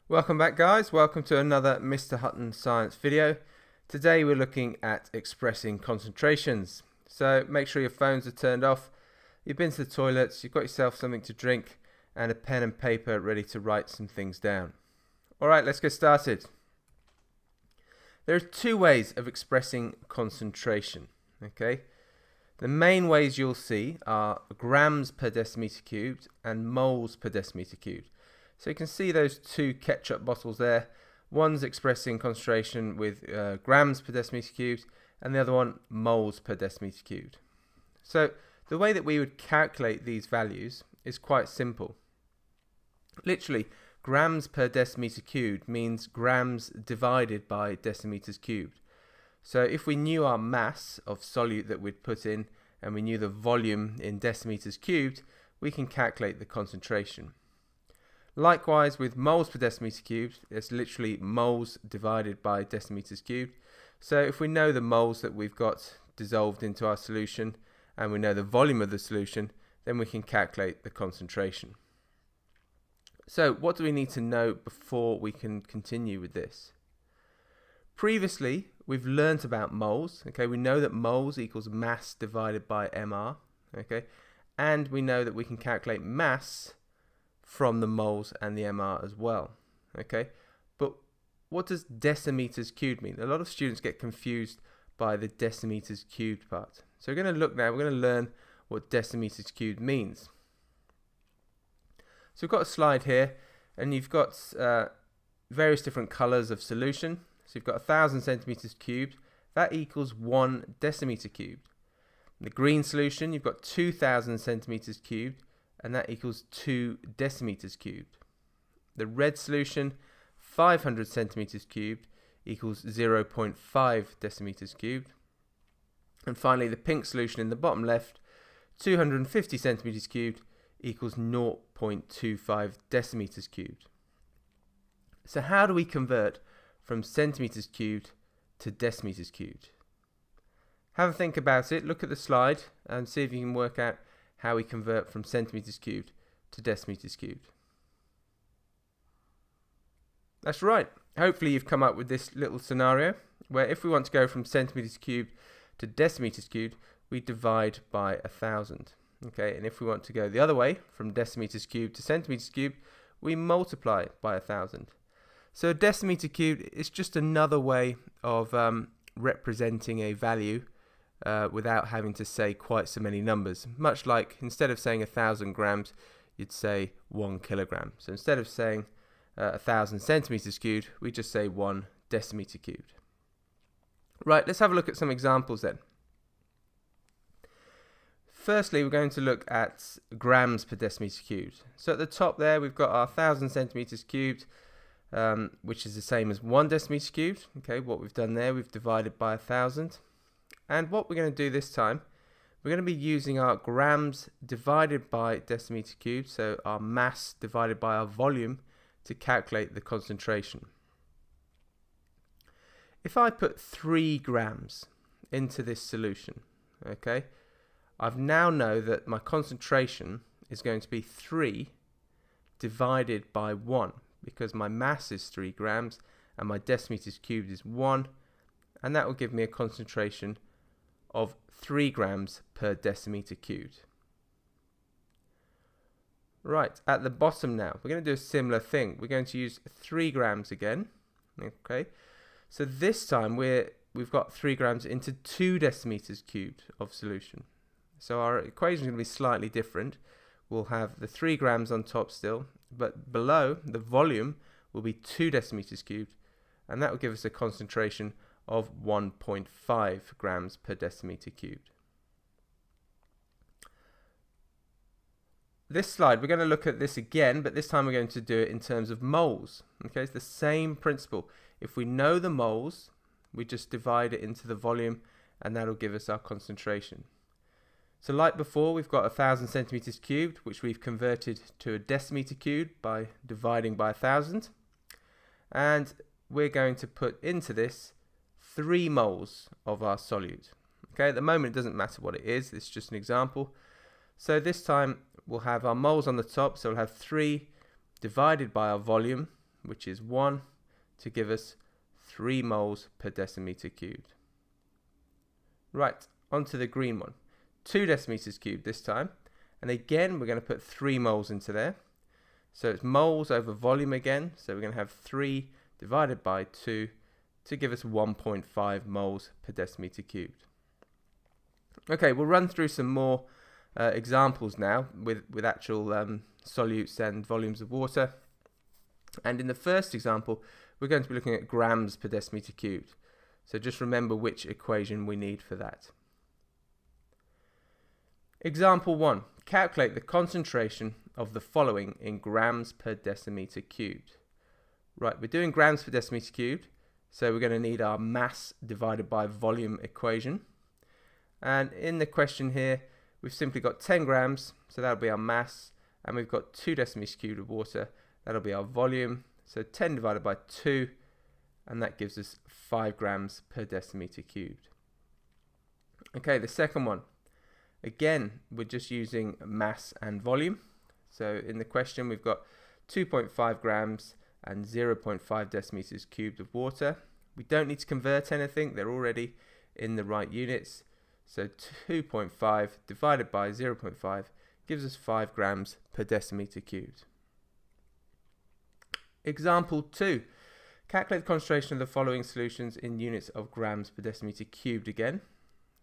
Welcome back, guys. Welcome to another Mr. Hutton science video. Today we're looking at expressing concentrations. So make sure your phones are turned off, you've been to the toilets, you've got yourself something to drink and a pen and paper ready to write some things down. Alright, let's get started. There are two ways of expressing concentration. Okay, the main ways you'll see are grams per decimeter cubed and moles per decimeter cubed. So you can see those two ketchup bottles there. One's expressing concentration with grams per decimeter cubed and the other one moles per decimeter cubed. So the way that we would calculate these values is quite simple. Literally, grams per decimeter cubed means grams divided by decimeters cubed. So if we knew our mass of solute that we'd put in and we knew the volume in decimeters cubed, we can calculate the concentration. Likewise with moles per decimeter cubed, it's literally moles divided by decimeters cubed. So if we know the moles that we've got dissolved into our solution and we know the volume of the solution, then we can calculate the concentration. So what do we need to know before we can continue with this? Previously, we've learnt about moles. Okay, we know that moles equals mass divided by mR. Okay, and we know that we can calculate mass from the moles and the mR as well. Okay, but what does decimeters cubed mean? A lot of students get confused by the decimeters cubed part. So we're going to look now, we're going to learn what decimeters cubed means. So we've got a slide here and you've got various different colors of solution. So you've got 1,000 centimeters cubed, that equals 1 decimeter cubed. In the green solution, you've got 2,000 centimeters cubed, and that equals 2 decimeters cubed. The red solution, 500 centimeters cubed, equals 0.5 decimeters cubed. And finally, the pink solution in the bottom left, 250 centimeters cubed, equals 0.25 decimeters cubed. So how do we convert from centimeters cubed to decimeters cubed? Have a think about it, look at the slide and see if you can work out how we convert from centimeters cubed to decimeters cubed. That's right, hopefully you've come up with this little scenario where if we want to go from centimeters cubed to decimeters cubed, we divide by 1,000. Okay, and if we want to go the other way from decimeters cubed to centimeters cubed, we multiply by 1,000. So a decimeter cubed is just another way of representing a value without having to say quite so many numbers. Much like instead of saying 1,000 grams, you'd say 1 kilogram. So instead of saying 1,000 centimeters cubed, we just say 1 decimeter cubed. Right, let's have a look at some examples then. Firstly, we're going to look at grams per decimeter cubed. So at the top there, we've got our 1,000 centimeters cubed, which is the same as 1 decimeter cubed. Okay, what we've done there, we've divided by 1,000. And what we're going to do this time, we're going to be using our grams divided by decimeter cubed, so our mass divided by our volume, to calculate the concentration. If I put 3 grams into this solution, okay, I now know that my concentration is going to be 3 divided by 1, because my mass is 3 grams and my decimeters cubed is 1, and that will give me a concentration of 3 grams per decimeter cubed. Right, at the bottom now, we're going to do a similar thing. We're going to use 3 grams again. Okay, so this time we've got 3 grams into 2 decimeters cubed of solution. So our equation is going to be slightly different. We'll have the 3 grams on top still, but below the volume will be 2 decimeters cubed, and that will give us a concentration of 1.5 grams per decimeter cubed. This slide, we're going to look at this again, but this time we're going to do it in terms of moles. Okay, it's the same principle. If we know the moles, we just divide it into the volume, and that'll give us our concentration. So like before, we've got 1,000 centimeters cubed, which we've converted to a decimeter cubed by dividing by 1,000. And we're going to put into this 3 moles of our solute. Okay, at the moment it doesn't matter what it is, it's just an example. So this time we'll have our moles on the top, so we'll have 3 divided by our volume, which is 1, to give us 3 moles per decimeter cubed. Right, onto the green one. 2 decimeters cubed this time. And again, we're going to put 3 moles into there. So it's moles over volume again. So we're going to have 3 divided by 2 to give us 1.5 moles per decimeter cubed. Okay, we'll run through some more examples now with actual solutes and volumes of water. And in the first example, we're going to be looking at grams per decimeter cubed. So just remember which equation we need for that. Example 1. Calculate the concentration of the following in grams per decimeter cubed. Right, we're doing grams per decimeter cubed, so we're going to need our mass divided by volume equation. And in the question here, we've simply got 10 grams, so that'll be our mass, and we've got 2 decimeters cubed of water, that'll be our volume. So 10 divided by 2, and that gives us 5 grams per decimeter cubed. Okay, the second one. Again, we're just using mass and volume. So in the question, we've got 2.5 grams and 0.5 decimeters cubed of water. We don't need to convert anything, they're already in the right units. So 2.5 divided by 0.5 gives us 5 grams per decimeter cubed. Example 2. Calculate the concentration of the following solutions in units of grams per decimeter cubed again.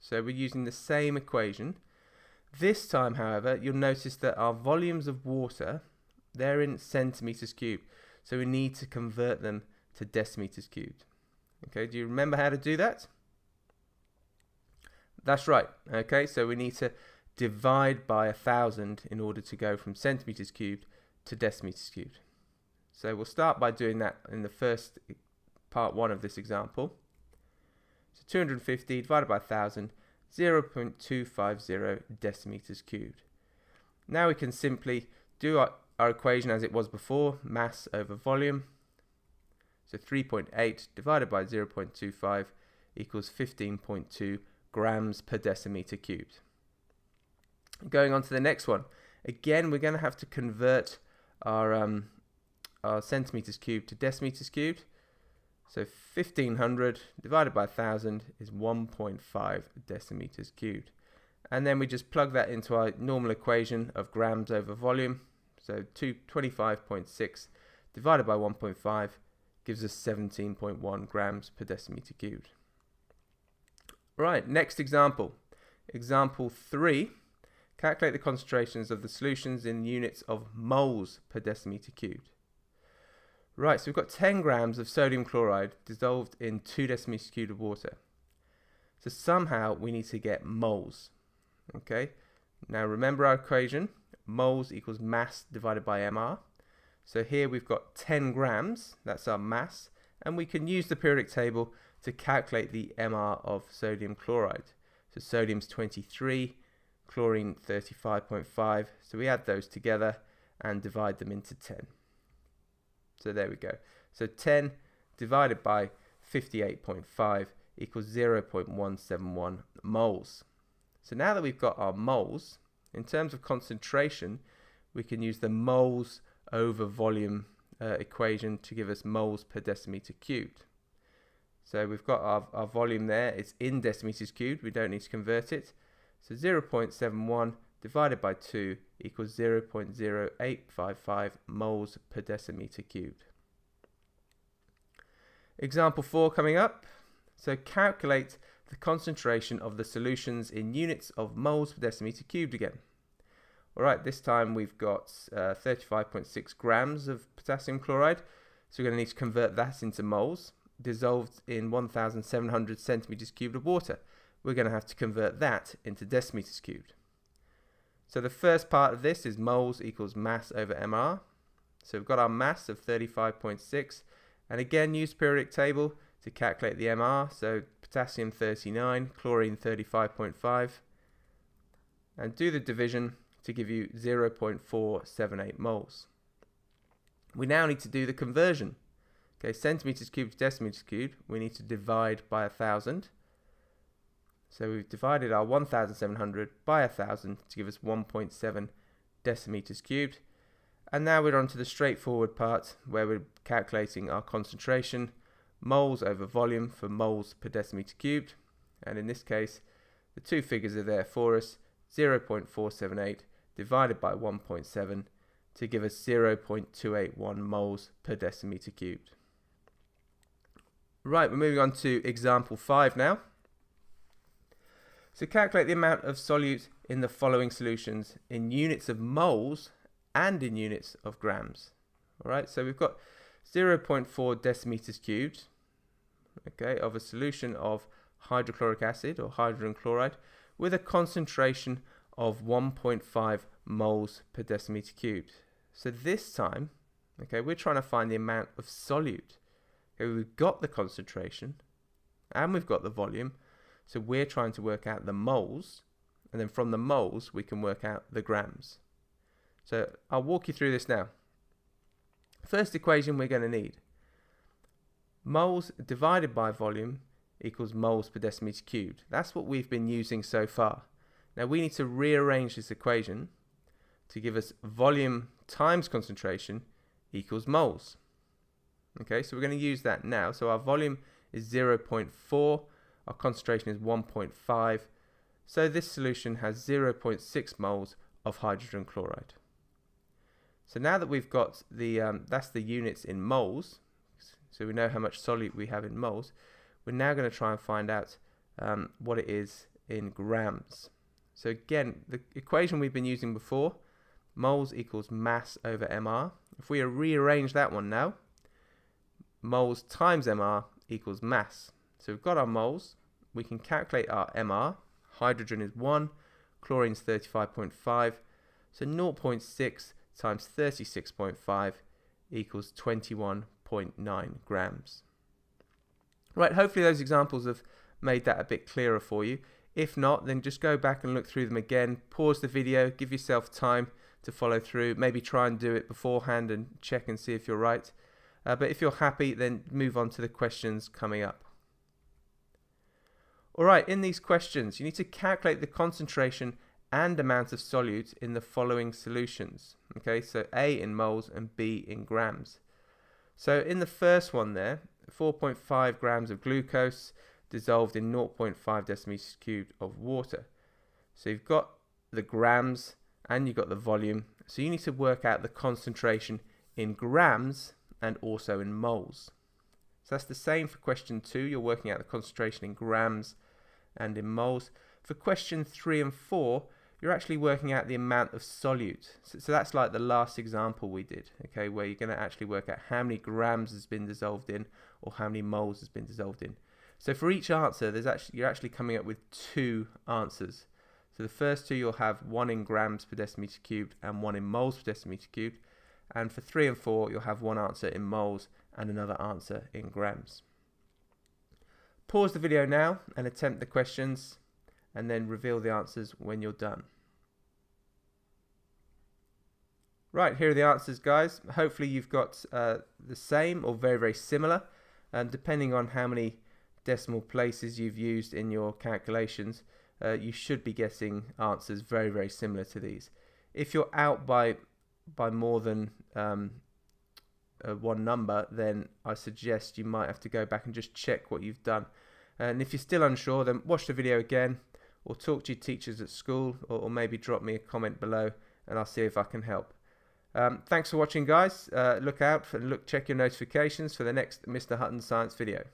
So we're using the same equation. This time, however, you'll notice that our volumes of water, they're in centimeters cubed. So we need to convert them to decimeters cubed. Okay, do you remember how to do that? That's right. Okay, so we need to divide by 1,000 in order to go from centimeters cubed to decimeters cubed. So we'll start by doing that in the first part 1 of this example. So 250 divided by 1,000, 0.250 decimeters cubed. Now we can simply do our equation as it was before, mass over volume. So 3.8 divided by 0.25 equals 15.2 grams per decimeter cubed. Going on to the next one. Again, we're going to have to convert our centimeters cubed to decimeters cubed. So 1500 divided by 1000 is 1.5 decimeters cubed. And then we just plug that into our normal equation of grams over volume. So 25.6 divided by 1.5 gives us 17.1 grams per decimeter cubed. Right, next example. Example 3. Calculate the concentrations of the solutions in units of moles per decimeter cubed. Right, so we've got 10 grams of sodium chloride dissolved in 2 decimeters cubed of water. So somehow we need to get moles. Okay, now remember our equation. Moles equals mass divided by mR. So here we've got 10 grams, that's our mass, and we can use the periodic table to calculate the mR of sodium chloride. So sodium's 23, chlorine 35.5, so we add those together and divide them into 10. So there we go. So 10 divided by 58.5 equals 0.171 moles. So now that we've got our moles, in terms of concentration, we can use the moles over volume equation to give us moles per decimeter cubed. So we've got our volume there, it's in decimeters cubed, we don't need to convert it. So 0.71 divided by 2 equals 0.0855 moles per decimeter cubed. Example 4 coming up. So calculate the concentration of the solutions in units of moles per decimeter cubed again. Alright, this time we've got 35.6 grams of potassium chloride, so we're going to need to convert that into moles. Dissolved in 1,700 centimeters cubed of water, we're going to have to convert that into decimeters cubed. So the first part of this is moles equals mass over mR. So we've got our mass of 35.6, and again use periodic table to calculate the mR. So potassium 39, chlorine 35.5, and do the division to give you 0.478 moles. We now need to do the conversion. Okay, centimeters cubed to decimeters cubed, we need to divide by 1,000. So we've divided our 1,700 by 1,000 to give us 1.7 decimeters cubed. And now we're on to the straightforward part where we're calculating our concentration, moles over volume for moles per decimeter cubed. And in this case, the two figures are there for us, 0.478 divided by 1.7 to give us 0.281 moles per decimeter cubed. Right, we're moving on to example 5 now. So calculate the amount of solute in the following solutions in units of moles and in units of grams. Alright, so we've got 0.4 decimeters cubed, okay, of a solution of hydrochloric acid or hydrogen chloride with a concentration of 1.5 moles per decimeter cubed. So this time, okay, we're trying to find the amount of solute. Okay, we've got the concentration and we've got the volume, so we're trying to work out the moles, and then from the moles we can work out the grams. So I'll walk you through this now. First equation we're going to need. Moles divided by volume equals moles per decimeter cubed. That's what we've been using so far. Now we need to rearrange this equation to give us volume times concentration equals moles. Okay, so we're going to use that now. So our volume is 0.4, our concentration is 1.5. So this solution has 0.6 moles of hydrogen chloride. So now that we've got the, that's the units in moles, so we know how much solute we have in moles, we're now going to try and find out what it is in grams. So again, the equation we've been using before, moles equals mass over mR. If we rearrange that one now, moles times mR equals mass. So we've got our moles, we can calculate our mR. Hydrogen is 1, chlorine is 35.5, so 0.6 times 36.5 equals 21.9 grams. Right, hopefully those examples have made that a bit clearer for you. If not, then just go back and look through them again, pause the video, give yourself time to follow through, maybe try and do it beforehand and check and see if you're right. But if you're happy, then move on to the questions coming up. Alright, in these questions, you need to calculate the concentration and amount of solute in the following solutions. Okay, so A in moles and B in grams. So in the first one there, 4.5 grams of glucose dissolved in 0.5 decimeters cubed of water. So you've got the grams and you've got the volume. So you need to work out the concentration in grams and also in moles. So that's the same for question 2. You're working out the concentration in grams and in moles. For question 3 and 4, you're actually working out the amount of solute. So that's like the last example we did, okay, where you're going to actually work out how many grams has been dissolved in or how many moles has been dissolved in. So for each answer, you're actually coming up with 2 answers. So the first 2 you'll have 1 in grams per decimeter cubed and 1 in moles per decimeter cubed. And for 3 and 4, you'll have one answer in moles and another answer in grams. Pause the video now and attempt the questions, and then reveal the answers when you're done. Right, here are the answers, guys. Hopefully you've got the same or very, very similar, depending on how many decimal places you've used in your calculations. You should be getting answers very, very similar to these. If you're out by more than one number, then I suggest you might have to go back and just check what you've done. And if you're still unsure, then watch the video again, or talk to your teachers at school, or maybe drop me a comment below and I'll see if I can help. Thanks for watching, guys. Look out and check your notifications for the next Mr. Hutton Science video.